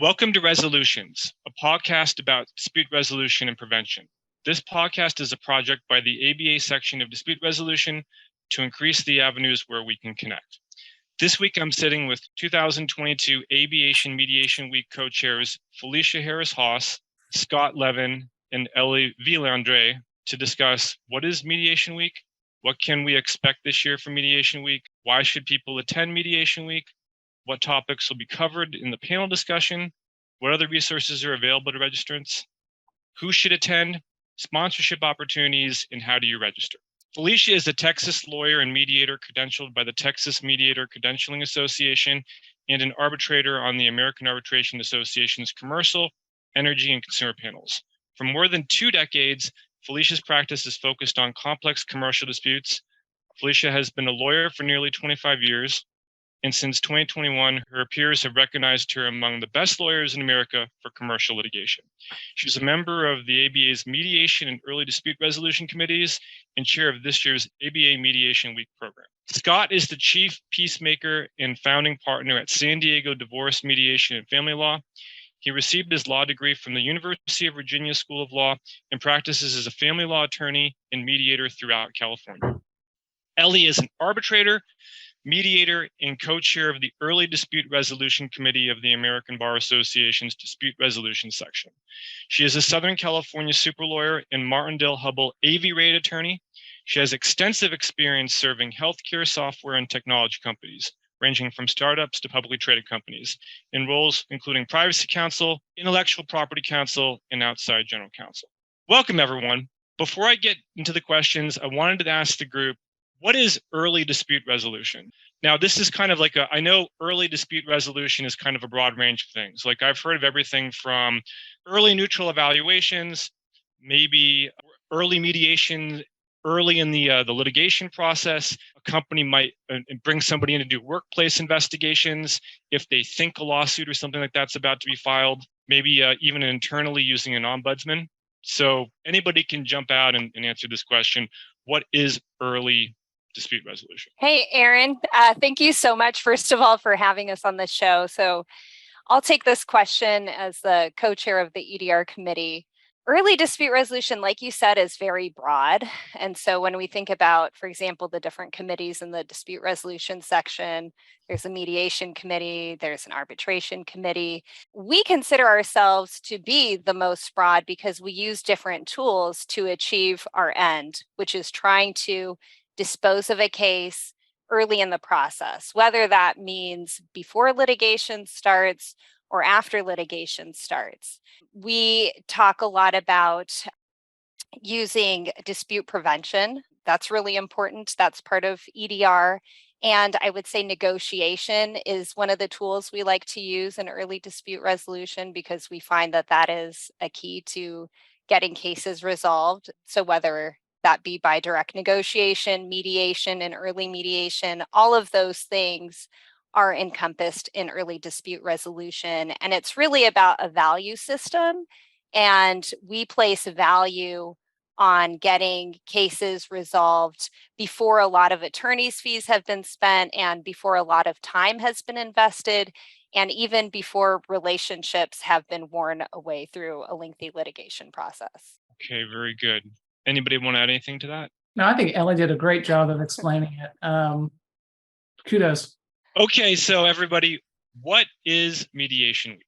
Welcome to Resolutions, a podcast about dispute resolution and prevention. This podcast is a project by the ABA section of dispute resolution to increase the avenues where we can connect. This week, I'm sitting with 2022 Aviation Mediation Week co-chairs Felicia Harris-Haas, Scott Levin, and Ellie Vilendrer to discuss what is Mediation Week, what can we expect this year from Mediation Week, why should people attend Mediation Week, what topics will be covered in the panel discussion, what other resources are available to registrants, who should attend, sponsorship opportunities, and how do you register. Felicia is a Texas lawyer and mediator credentialed by the Texas Mediator Credentialing Association and an arbitrator on the American Arbitration Association's commercial, energy, and consumer panels. For more than 2 decades, Felicia's practice is focused on complex commercial disputes. Felicia has been a lawyer for nearly 25 years, and since 2021, her peers have recognized her among the best lawyers in America for commercial litigation. She's a member of the ABA's Mediation and Early Dispute Resolution Committees and chair of this year's ABA Mediation Week program. Scott is the chief peacemaker and founding partner at San Diego Divorce, Mediation, and Family Law. He received his law degree from the University of Virginia School of Law and practices as a family law attorney and mediator throughout California. Ellie is an arbitrator, mediator, and co-chair of the Early Dispute Resolution Committee of the American Bar Association's Dispute Resolution Section. She is a Southern California super lawyer and Martindale-Hubbell AV rate attorney. She has extensive experience serving healthcare software and technology companies, ranging from startups to publicly traded companies, in roles including privacy counsel, intellectual property counsel, and outside general counsel. Welcome, everyone. Before I get into the questions, I wanted to ask the group, what is early dispute resolution? Now, this is kind of like I know early dispute resolution is kind of a broad range of things. Like I've heard of everything from early neutral evaluations, maybe early mediation, early in the litigation process. A company might bring somebody in to do workplace investigations if they think a lawsuit or something like that's about to be filed, maybe even internally using an ombudsman. So anybody can jump out and answer this question. What is early dispute resolution? Hey, Aaron, thank you so much, first of all, for having us on the show. So I'll take this question as the co-chair of the EDR committee. Early dispute resolution, like you said, is very broad. And so when we think about, for example, the different committees in the dispute resolution section, there's a mediation committee, there's an arbitration committee. We consider ourselves to be the most broad because we use different tools to achieve our end, which is trying to dispose of a case early in the process, whether that means before litigation starts or after litigation starts. We talk a lot about using dispute prevention. That's really important. That's part of EDR. And I would say negotiation is one of the tools we like to use in early dispute resolution because we find that that is a key to getting cases resolved. So whether that be by direct negotiation, mediation, and early mediation, all of those things are encompassed in early dispute resolution. And it's really about a value system. And we place value on getting cases resolved before a lot of attorney's fees have been spent and before a lot of time has been invested, and even before relationships have been worn away through a lengthy litigation process. Okay, very good. Anybody want to add anything to that? No, I think Ellie did a great job of explaining it. Kudos. Okay, so everybody, what is Mediation Week?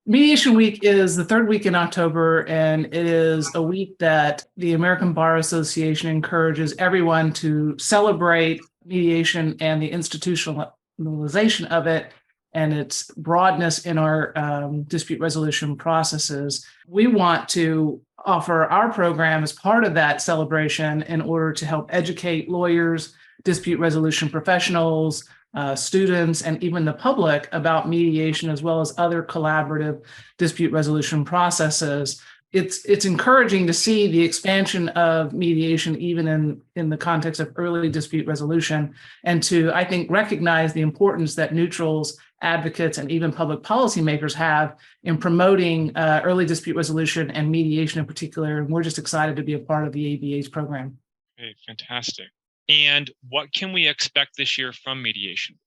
Mediation Week is the 3rd week in October, and it is a week that the American Bar Association encourages everyone to celebrate mediation and the institutionalization of it and its broadness in our dispute resolution processes. We want to offer our program as part of that celebration in order to help educate lawyers, dispute resolution professionals, students, and even the public about mediation, as well as other collaborative dispute resolution processes. It's encouraging to see the expansion of mediation, even in the context of early dispute resolution, and to, I think, recognize the importance that neutrals, advocates, and even public policymakers have in promoting early dispute resolution and mediation in particular. And we're just excited to be a part of the ABA's program. Okay, fantastic. And what can we expect this year from Mediation?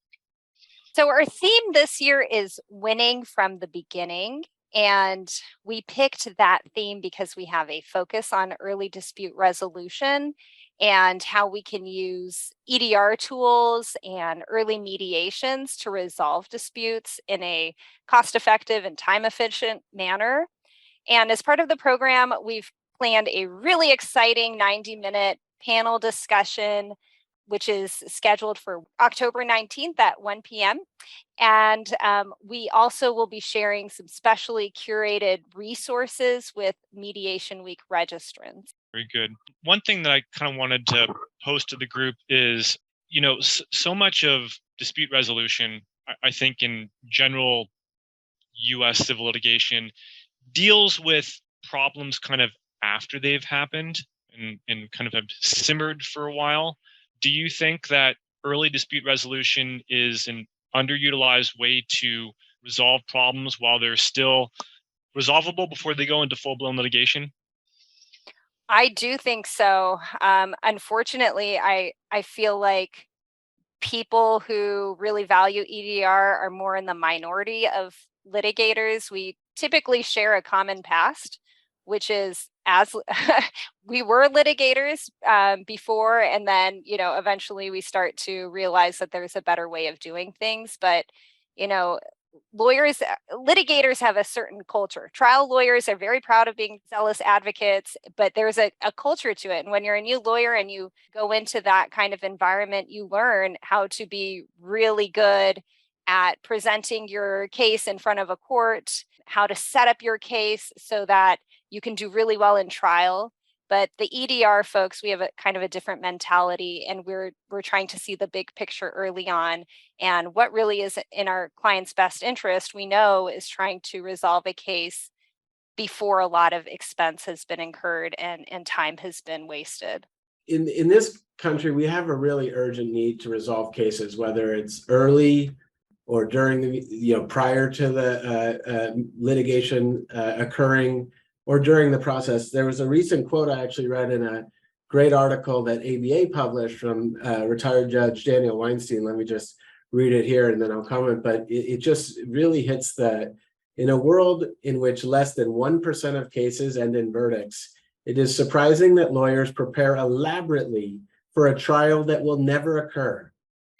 So our theme this year is winning from the beginning. And we picked that theme because we have a focus on early dispute resolution and how we can use EDR tools and early mediations to resolve disputes in a cost-effective and time-efficient manner. And as part of the program, we've planned a really exciting 90-minute panel discussion, which is scheduled for October 19th at 1 p.m. And we also will be sharing some specially curated resources with Mediation Week registrants. Very good. One thing that I kind of wanted to post to the group is, so much of dispute resolution, I think in general, U.S. civil litigation deals with problems kind of after they've happened and kind of have simmered for a while. Do you think that early dispute resolution is an underutilized way to resolve problems while they're still resolvable before they go into full-blown litigation? I do think so. Unfortunately, I feel like people who really value EDR are more in the minority of litigators. We typically share a common past, which is as we were litigators before, and then, eventually we start to realize that there's a better way of doing things. But, litigators have a certain culture. Trial lawyers are very proud of being zealous advocates, but there's a culture to it. And when you're a new lawyer and you go into that kind of environment, you learn how to be really good at presenting your case in front of a court, how to set up your case so that you can do really well in trial. But the EDR folks, we have a kind of a different mentality, and we're trying to see the big picture early on. And what really is in our client's best interest, we know, is trying to resolve a case before a lot of expense has been incurred and time has been wasted. In this country, we have a really urgent need to resolve cases, whether it's early or during the, prior to the litigation occurring, or during the process. There was a recent quote I actually read in a great article that ABA published from retired Judge Daniel Weinstein. Let me just read it here and then I'll comment. But it just really hits in a world in which less than 1% of cases end in verdicts, it is surprising that lawyers prepare elaborately for a trial that will never occur,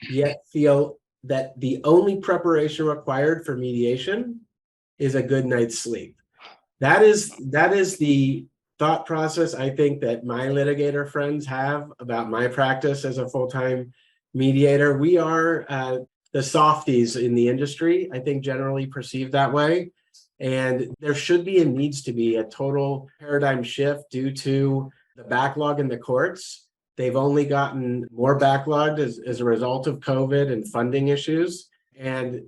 yet feel that the only preparation required for mediation is a good night's sleep. That is the thought process I think that my litigator friends have about my practice as a full-time mediator. We are the softies in the industry, I think generally perceived that way. And there should be and needs to be a total paradigm shift due to the backlog in the courts. They've only gotten more backlogged as a result of COVID and funding issues. And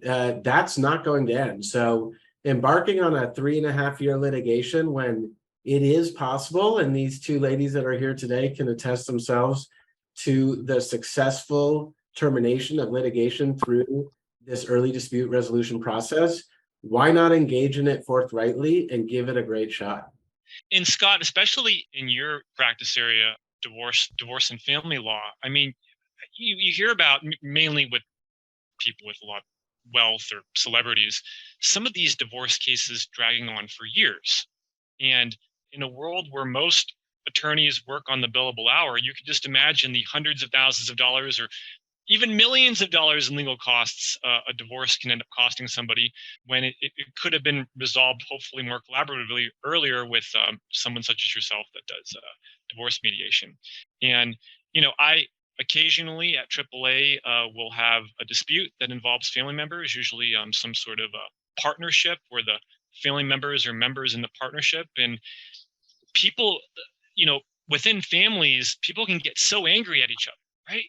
that's not going to end. So embarking on a 3.5-year litigation when it is possible, and these two ladies that are here today can attest themselves to the successful termination of litigation through this early dispute resolution process, why not engage in it forthrightly and give it a great shot? And Scott, especially in your practice area, divorce and family law, I mean, you hear about, mainly with people with a lot of wealth or celebrities, some of these divorce cases dragging on for years. And in a world where most attorneys work on the billable hour, you can just imagine the hundreds of thousands of dollars or even millions of dollars in legal costs a divorce can end up costing somebody, when it could have been resolved hopefully more collaboratively earlier with someone such as yourself that does divorce mediation. And, I occasionally at AAA will have a dispute that involves family members, usually some sort of a partnership where the family members are members in the partnership. And people, within families, people can get so angry at each other, right?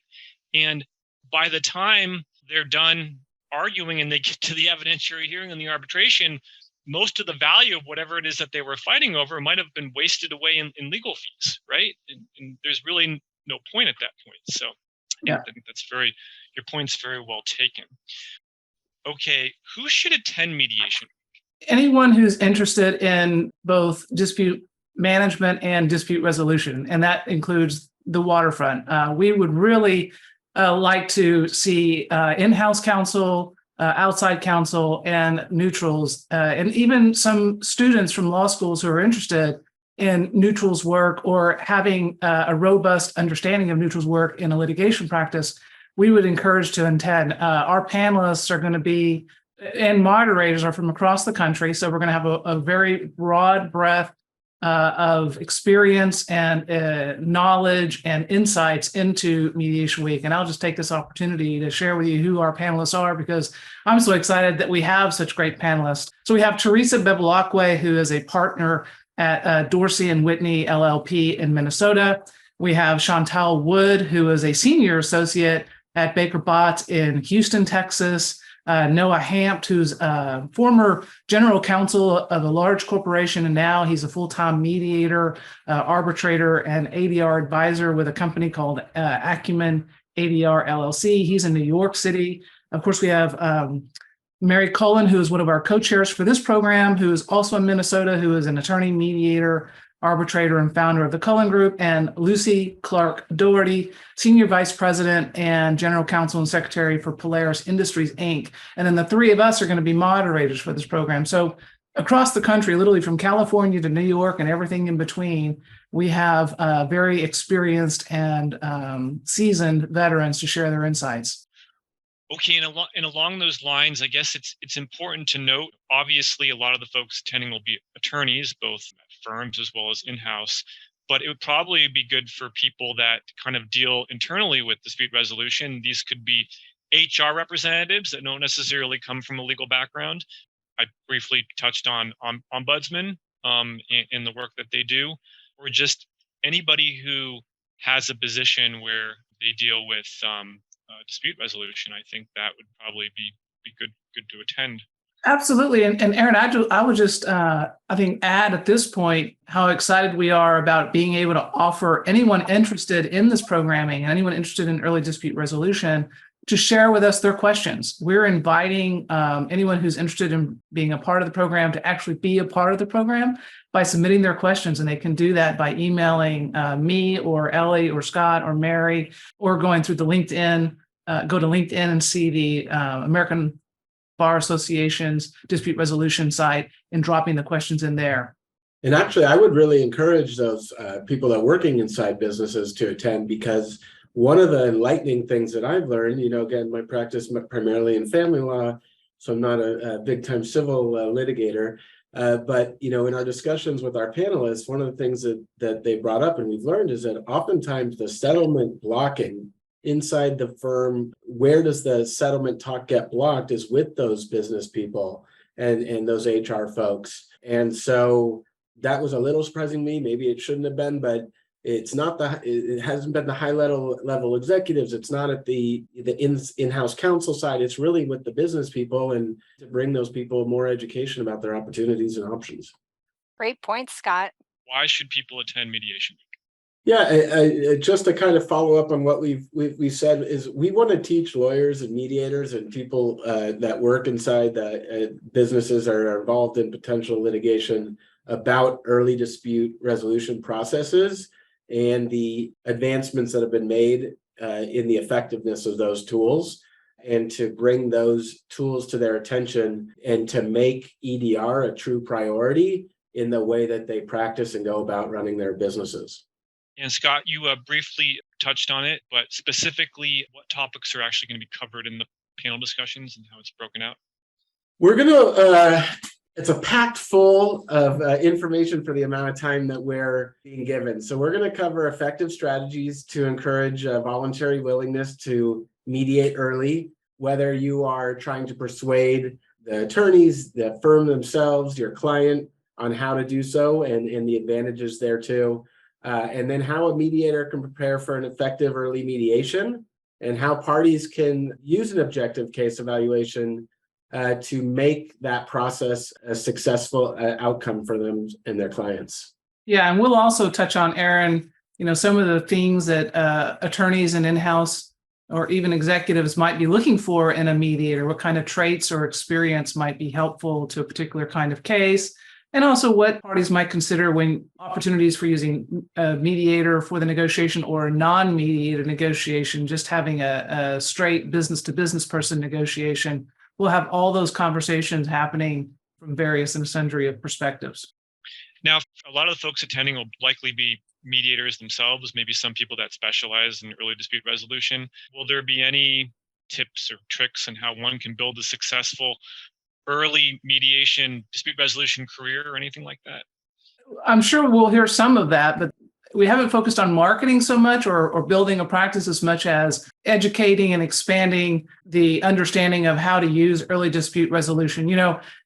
And by the time they're done arguing and they get to the evidentiary hearing and the arbitration, most of the value of whatever it is that they were fighting over might have been wasted away in legal fees, right? And there's really no point at that point. So yeah, I think your point's very well taken. Okay, who should attend mediation? Anyone who's interested in both dispute management and dispute resolution, and that includes the waterfront. We would really like to see in-house counsel outside counsel, and neutrals, and even some students from law schools who are interested in neutrals work or having a robust understanding of neutrals work in a litigation practice, we would encourage to attend. Our panelists are going to be, and moderators are from across the country. So we're going to have a very broad breadth of experience and knowledge and insights into Mediation Week. And I'll just take this opportunity to share with you who our panelists are, because I'm so excited that we have such great panelists. So we have Teresa Bevilacqua, who is a partner at Dorsey and Whitney LLP in Minnesota. We have Chantal Wood, who is a senior associate at Baker Botts in Houston, Texas. Noah Hampt, who's a former general counsel of a large corporation, and now he's a full-time mediator, arbitrator, and ADR advisor with a company called Acumen ADR LLC. He's in New York City. Of course, we have Mary Cullen, who is one of our co-chairs for this program, who is also in Minnesota, who is an attorney, mediator, arbitrator, and founder of the Cullen Group, and Lucy Clark Doherty, Senior Vice President and General Counsel and Secretary for Polaris Industries, Inc. And then the three of us are going to be moderators for this program. So across the country, literally from California to New York and everything in between, we have very experienced and seasoned veterans to share their insights. Okay, and along those lines, I guess it's important to note, obviously, a lot of the folks attending will be attorneys, both at firms as well as in-house, but it would probably be good for people that kind of deal internally with dispute resolution. These could be HR representatives that don't necessarily come from a legal background. I briefly touched on ombudsmen in the work that they do, or just anybody who has a position where they deal with dispute resolution. I think that would probably be good to attend. Absolutely. And Aaron, I would just, I think, add at this point how excited we are about being able to offer anyone interested in this programming and anyone interested in early dispute resolution to share with us their questions. We're inviting anyone who's interested in being a part of the program to actually be a part of the program by submitting their questions. And they can do that by emailing me or Ellie or Scott or Mary, or going through the LinkedIn, go to LinkedIn and see the American Bar Association's dispute resolution site and dropping the questions in there. And actually, I would really encourage those people that are working inside businesses to attend, because one of the enlightening things that I've learned, again, my practice primarily in family law, so I'm not a big time civil litigator, but in our discussions with our panelists, one of the things that they brought up and we've learned is that oftentimes the settlement blocking inside the firm, where does the settlement talk get blocked, is with those business people and those HR folks. And so that was a little surprising to me. Maybe it shouldn't have been, but it's not it hasn't been the high level executives. It's not at the in-house counsel side. It's really with the business people, and to bring those people more education about their opportunities and options. Great point, Scott. Why should people attend Mediation Week? Yeah, just to kind of follow up on what we've said, is we want to teach lawyers and mediators and people that work inside the businesses that are involved in potential litigation about early dispute resolution processes and the advancements that have been made in the effectiveness of those tools, and to bring those tools to their attention and to make EDR a true priority in the way that they practice and go about running their businesses. And Scott, you briefly touched on it, but specifically, what topics are actually going to be covered in the panel discussions and how it's broken out? We're going to, it's a packed full of information for the amount of time that we're being given. So we're going to cover effective strategies to encourage voluntary willingness to mediate early, whether you are trying to persuade the attorneys, the firm themselves, your client, on how to do so and the advantages there too. And then how a mediator can prepare for an effective early mediation, and how parties can use an objective case evaluation to make that process a successful outcome for them and their clients. Yeah, and we'll also touch on, Aaron, some of the things that attorneys and in-house or even executives might be looking for in a mediator. What kind of traits or experience might be helpful to a particular kind of case, and also what parties might consider when opportunities for using a mediator for the negotiation or a non-mediator negotiation, just having a straight business-to-business person negotiation we'll have all those conversations happening from various and sundry of perspectives. Now, a lot of the folks attending will likely be mediators themselves, maybe some people that specialize in early dispute resolution. Will there be any tips or tricks on how one can build a successful early mediation dispute resolution career or anything like that? I'm sure we'll hear some of that, but we haven't focused on marketing so much or building a practice as much as educating and expanding the understanding of how to use early dispute resolution.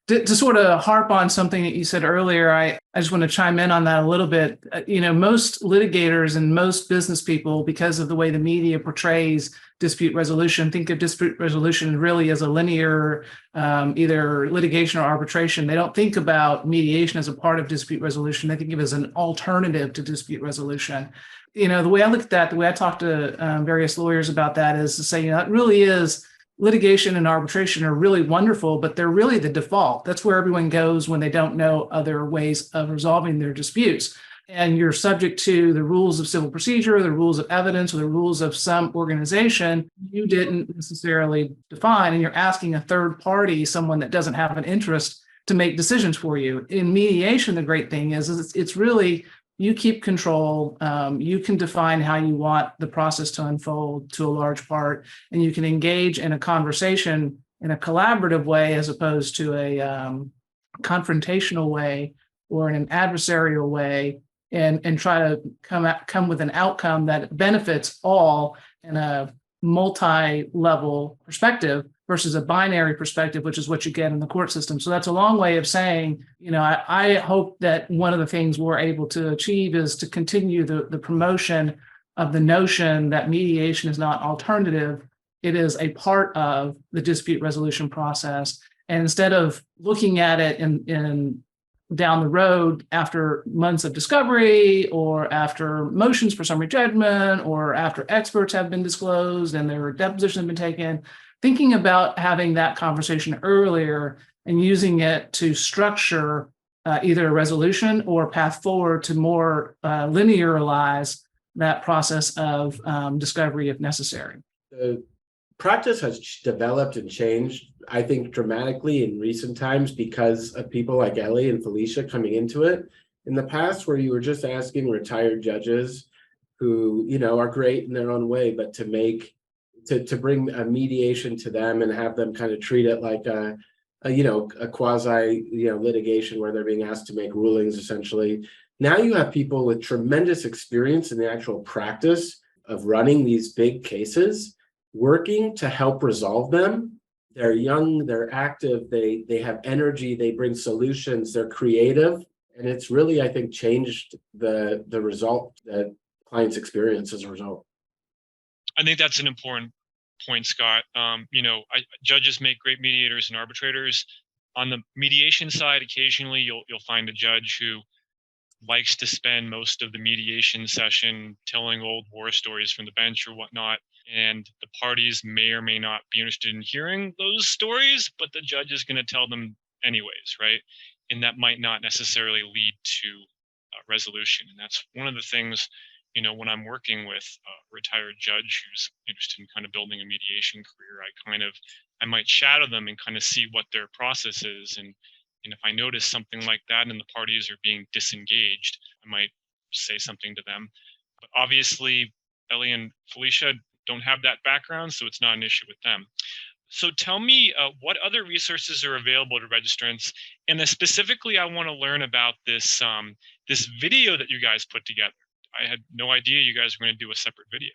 To sort of harp on something that you said earlier, I just want to chime in on that a little bit. Most litigators and most business people, because of the way the media portrays dispute resolution, think of dispute resolution really as a linear, either litigation or arbitration. They don't think about mediation as a part of dispute resolution. They think of it as an alternative to dispute resolution. The way I look at that, the way I talk to various lawyers about that is to say, it really is litigation and arbitration are really wonderful, but they're really the default. That's where everyone goes when they don't know other ways of resolving their disputes. And you're subject to the rules of civil procedure, the rules of evidence, or the rules of some organization you didn't necessarily define. And you're asking a third party, someone that doesn't have an interest, to make decisions for you. In mediation, the great thing is it's really, you keep control. You can define how you want the process to unfold to a large part, and you can engage in a conversation in a collaborative way as opposed to a confrontational way or in an adversarial way, and try to come with an outcome that benefits all in a multi-level perspective versus a binary perspective, which is what you get in the court system. So that's a long way of saying, I hope that one of the things we're able to achieve is to continue the promotion of the notion that mediation is not alternative. It is a part of the dispute resolution process. And instead of looking at it in down the road after months of discovery or after motions for summary judgment or after experts have been disclosed and their depositions have been taken, thinking about having that conversation earlier and using it to structure either a resolution or a path forward to more linearize that process of discovery if necessary. The practice has developed and changed, I think, dramatically in recent times because of people like Ellie and Felicia coming into it. In the past, where you were just asking retired judges who, are great in their own way, but to bring a mediation to them and have them kind of treat it like a quasi, litigation where they're being asked to make rulings, essentially. Now you have people with tremendous experience in the actual practice of running these big cases, working to help resolve them. They're young, they're active, they have energy, they bring solutions, they're creative. And it's really, I think, changed the result that clients experience as a result. I think that's an important point, Scott. Judges make great mediators and arbitrators. On the mediation side, occasionally you'll find a judge who likes to spend most of the mediation session telling old war stories from the bench or whatnot. And the parties may or may not be interested in hearing those stories, but the judge is going to tell them anyways, right? And that might not necessarily lead to resolution. And that's one of the things, when I'm working with a retired judge who's interested in kind of building a mediation career, I might shadow them and kind of see what their process is. And if I notice something like that and the parties are being disengaged, I might say something to them. But obviously, Ellie and Felicia don't have that background, so it's not an issue with them. So tell me what other resources are available to registrants, and then specifically, I want to learn about this this video that you guys put together. I had no idea you guys were going to do a separate video.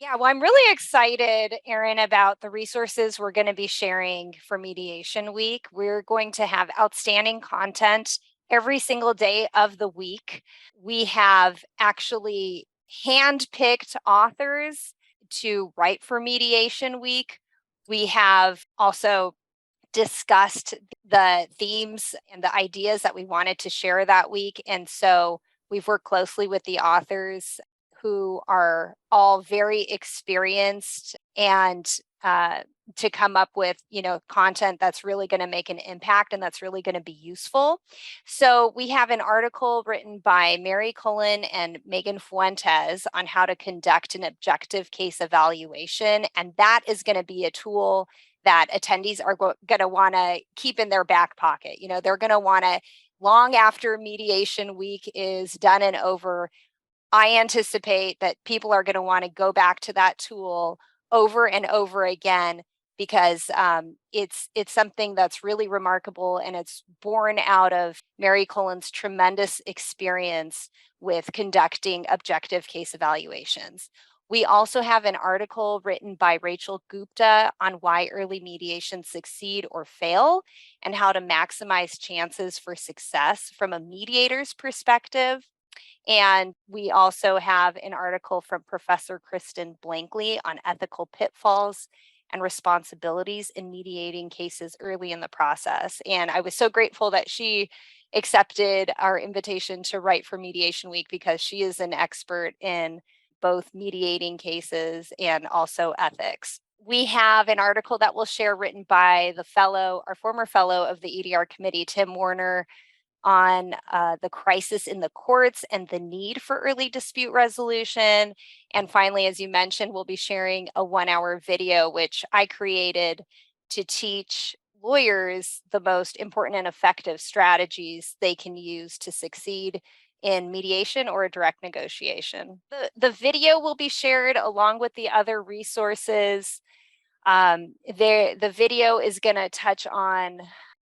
Yeah, well, I'm really excited, Aaron, about the resources we're going to be sharing for Mediation Week. We're going to have outstanding content every single day of the week. We have actually handpicked authors to write for Mediation Week. We have also discussed the themes and the ideas that we wanted to share that week. And so we've worked closely with the authors who are all very experienced and to come up with, content that's really going to make an impact and that's really going to be useful. So we have an article written by Mary Cullen and Megan Fuentes on how to conduct an objective case evaluation. And that is going to be a tool that attendees are going to want to keep in their back pocket. You know, they're going to want to, long after mediation week is done and over, I anticipate that people are going to want to go back to that tool over and over again, because it's something that's really remarkable, and it's born out of Mary Cullen's tremendous experience with conducting objective case evaluations. We also have an article written by Rachel Gupta on why early mediations succeed or fail and how to maximize chances for success from a mediator's perspective. And we also have an article from Professor Kristen Blankley on ethical pitfalls and responsibilities in mediating cases early in the process. And I was so grateful that she accepted our invitation to write for Mediation Week, because she is an expert in both mediating cases and also ethics. We have an article that we'll share written by our former fellow of the EDR committee, Tim Warner, on the crisis in the courts and the need for early dispute resolution. And finally, as you mentioned, we'll be sharing a 1-hour video, which I created to teach lawyers the most important and effective strategies they can use to succeed in mediation or a direct negotiation. The video will be shared along with the other resources. The video is going to touch on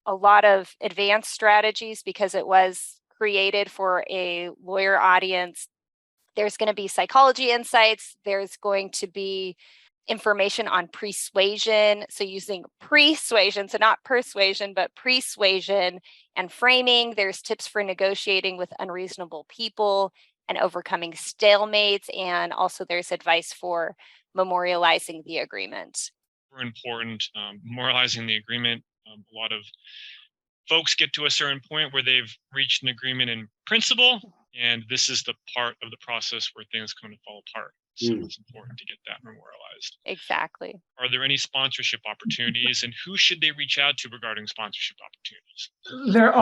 a lot of advanced strategies because it was created for a lawyer audience. There's going to be psychology insights. There's going to be information on persuasion. So using persuasion, so not persuasion, but persuasion and framing. There's tips for negotiating with unreasonable people and overcoming stalemates. And also there's advice for memorializing the agreement. Important, memorializing the agreement. A lot of folks get to a certain point where they've reached an agreement in principle, and this is the part of the process where things come to fall apart. So it's important to get that memorialized. Exactly. Are there any sponsorship opportunities, and who should they reach out to regarding sponsorship opportunities? There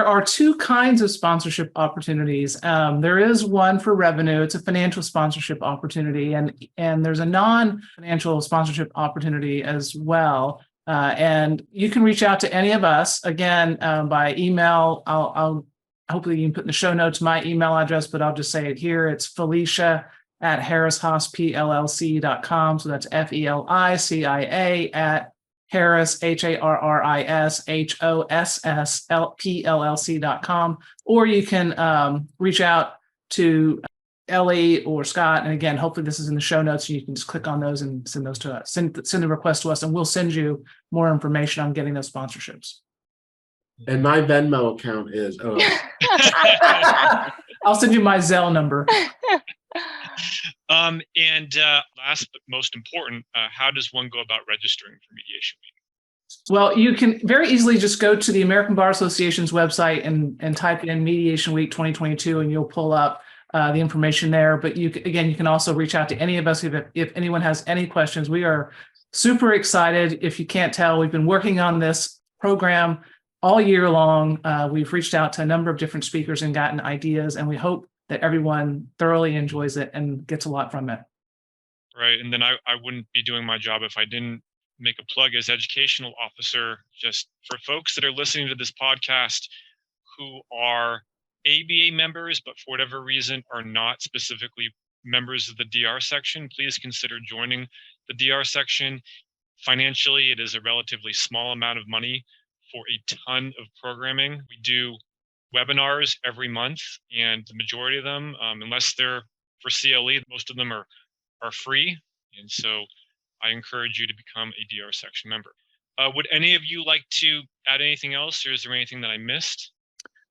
are two kinds of sponsorship opportunities. There is one for revenue. It's a financial sponsorship opportunity, and there's a non-financial sponsorship opportunity as well. And you can reach out to any of us, again, by email. I'll hopefully you can put in the show notes my email address, but I'll just say it here. It's Felicia at harrishosppllc.com. So that's FELICIA at Harris, HARRISHOSSPLLC.com. Or you can reach out to Ellie or Scott. And again, hopefully this is in the show notes. So you can just click on those and send those to us. Send the request to us, and we'll send you more information on getting those sponsorships. And my Venmo account is I'll send you my Zelle number. And last but most important, how does one go about registering for Mediation Week? Well, you can very easily just go to the American Bar Association's website and type in Mediation Week 2022, and you'll pull up the information there. But you can also reach out to any of us if anyone has any questions. We are super excited. If you can't tell, we've been working on this program all year long. We've reached out to a number of different speakers and gotten ideas, and we hope that everyone thoroughly enjoys it and gets a lot from it. Right. And then I wouldn't be doing my job if I didn't make a plug as educational officer, just for folks that are listening to this podcast who are ABA members, but for whatever reason are not specifically members of the DR section, please consider joining the DR section. Financially, it is a relatively small amount of money for a ton of programming. We do webinars every month, and the majority of them, unless they're for CLE, most of them are free. And so I encourage you to become a DR section member. Would any of you like to add anything else, or is there anything that I missed?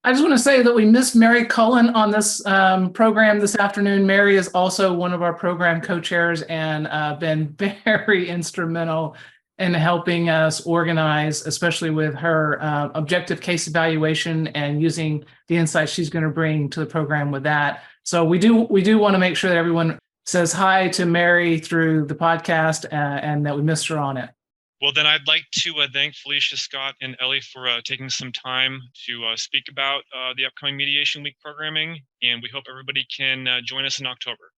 I just want to say that we missed Mary Cullen on this program this afternoon. Mary is also one of our program co-chairs and been very instrumental in helping us organize, especially with her objective case evaluation and using the insights she's going to bring to the program with that. So we do want to make sure that everyone says hi to Mary through the podcast and that we missed her on it. Well, then I'd like to thank Felicia, Scott, and Ellie for taking some time to speak about the upcoming Mediation Week programming, and we hope everybody can join us in October.